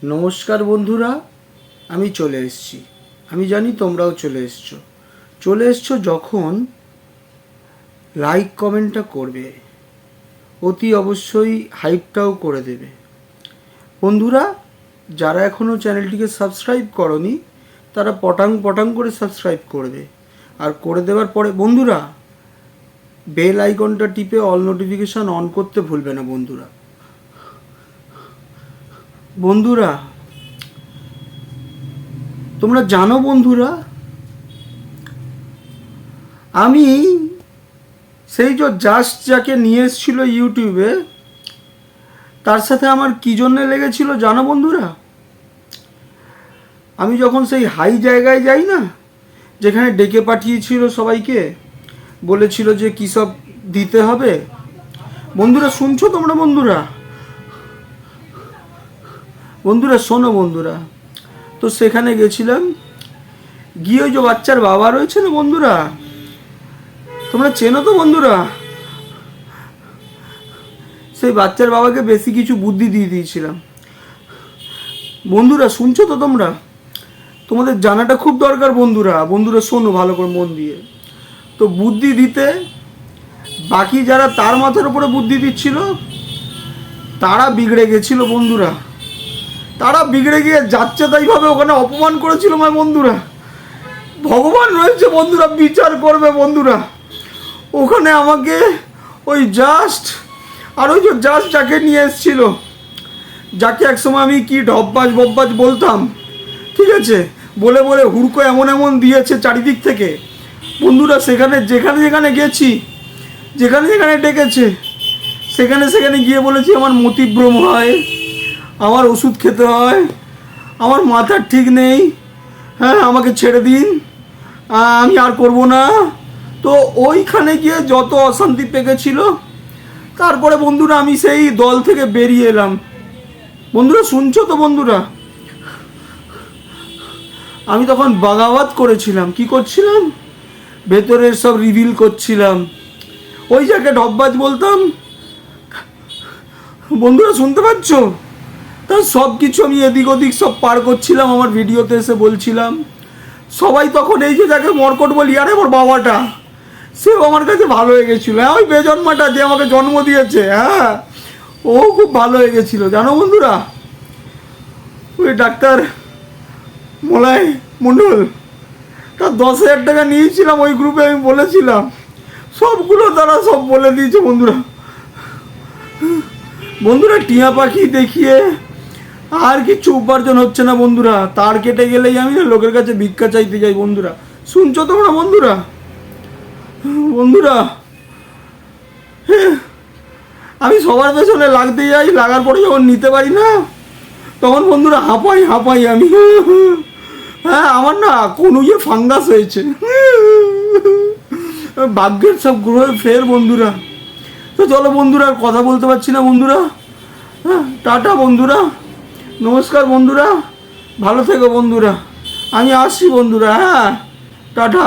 নমস্কার বন্ধুরা, আমি চলে এসেছি। আমি জানি তোমরাও চলে এসছো যখন লাইক কমেন্টটা করবে, অতি অবশ্যই হাইপটাও করে দেবে। বন্ধুরা, যারা এখনও চ্যানেলটিকে সাবস্ক্রাইব করনি তারা পটাং পটাং করে সাবস্ক্রাইব করবে। আর করে দেওয়ার পরে বন্ধুরা বেল আইকনটা টিপে অল নোটিফিকেশান অন করতে ভুলবে না। বন্ধুরা তোমরা জানো বন্ধুরা, আমি সেই যে জাস্ট যাকে নিয়ে এসেছিল ইউটিউবে, তার সাথে আমার কী জন্যে লেগেছিল জানো বন্ধুরা? আমি যখন সেই হাই জায়গায় যাই না, যেখানে ডেকে পাঠিয়েছিল সবাইকে, বলেছিল যে কী সব দিতে হবে। বন্ধুরা শুনছো তোমরা? বন্ধুরা শোনো বন্ধুরা, তো সেখানে গেছিলাম, গিয়ে ওই যে বাচ্চার বাবা রয়েছে না বন্ধুরা, তোমরা চেনো তো বন্ধুরা, সেই বাচ্চার বাবাকে বেশি কিছু বুদ্ধি দিয়ে দিয়েছিলাম। বন্ধুরা শুনছো তো তোমরা? তোমাদের জানাটা খুব দরকার বন্ধুরা শোনো ভালো করে মন দিয়ে। তো বুদ্ধি দিতে বাকি যারা তার মাথার উপরে বুদ্ধি দিচ্ছিল তারা বিগড়ে গেছিল বন্ধুরা। তারা বিগড়ে গিয়ে যাচ্ছে তাইভাবে ওখানে অপমান করেছিল আমার বন্ধুরা। ভগবান রয়েছে বন্ধুরা, বিচার করবে বন্ধুরা। ওখানে আমাকে ওই জাস্ট আর ওই যে জাস্ট যাকে নিয়ে এসেছিল, যাকে একসময় আমি কি ঢব্বাজ বব্বাজ বলতাম, ঠিক আছে, বলে বলে হুড়কো এমন এমন দিয়েছে চারিদিক থেকে বন্ধুরা। যেখানে গেছি, যেখানে ডেকেছে, সেখানে গিয়ে বলেছি আমার মতিভ্রম হয়, আমার ওষুধ খেতে হয়, আমার মাথার ঠিক নেই, হ্যাঁ আমাকে ছেড়ে দিন, আমি আর করব না। তো ওইখানে গিয়ে যত অশান্তি পেকেছিল, তারপরে বন্ধুরা আমি সেই দল থেকে বেরিয়ে এলাম। বন্ধুরা শুনছো তো বন্ধুরা? আমি তখন বাগাবাদ করেছিলাম, কি করছিলাম, ভেতরের সব রিভিল করছিলাম, ওই যাকে ঢব্বাজ বলতাম। বন্ধুরা শুনতে পাচ্ছ? তার সব কিছু আমি এদিক ওদিক সব পার করছিলাম, আমার ভিডিওতে এসে বলছিলাম। সবাই তখন এই যে যাকে মরকট বলি, আরে আমার বাবাটা, সেও আমার কাছে ভালো হয়ে গেছিলো। হ্যাঁ ওই বেজন্মাটা যে আমাকে জন্ম দিয়েছে, হ্যাঁ ও খুব ভালো হয়ে গেছিলো জানো বন্ধুরা। ওই ডাক্তার মলয় মণ্ডল, তার 10,000 টাকা নিয়েছিলাম ওই গ্রুপে, আমি বলেছিলাম সবগুলো তারা সব বলে দিয়েছে বন্ধুরা টিয়া পাখি দেখিয়ে আর কিছু উপার্জন হচ্ছে না বন্ধুরা। তার কেটে গেলেই আমি না লোকের কাছে ভিক্ষা চাইতে যাই বন্ধুরা। শুনছো তোমরা বন্ধুরা? আমি সবার পেছনে লাগতে যাই, লাগার পরে যখন নিতে পারি না, তখন বন্ধুরা হাঁপাই আমি। হ্যাঁ আমার না কোনো ফাঙ্গাস হয়েছে, ভাগ্যের সব গ্রহে ফের বন্ধুরা। তো চলো বন্ধুরা, আর কথা বলতে পারছি না বন্ধুরা। হ্যাঁ টাটা বন্ধুরা, নমস্কার বন্ধুরা, ভালো থেকো বন্ধুরা, আমি আসছি বন্ধুরা, হ্যাঁ টাটা।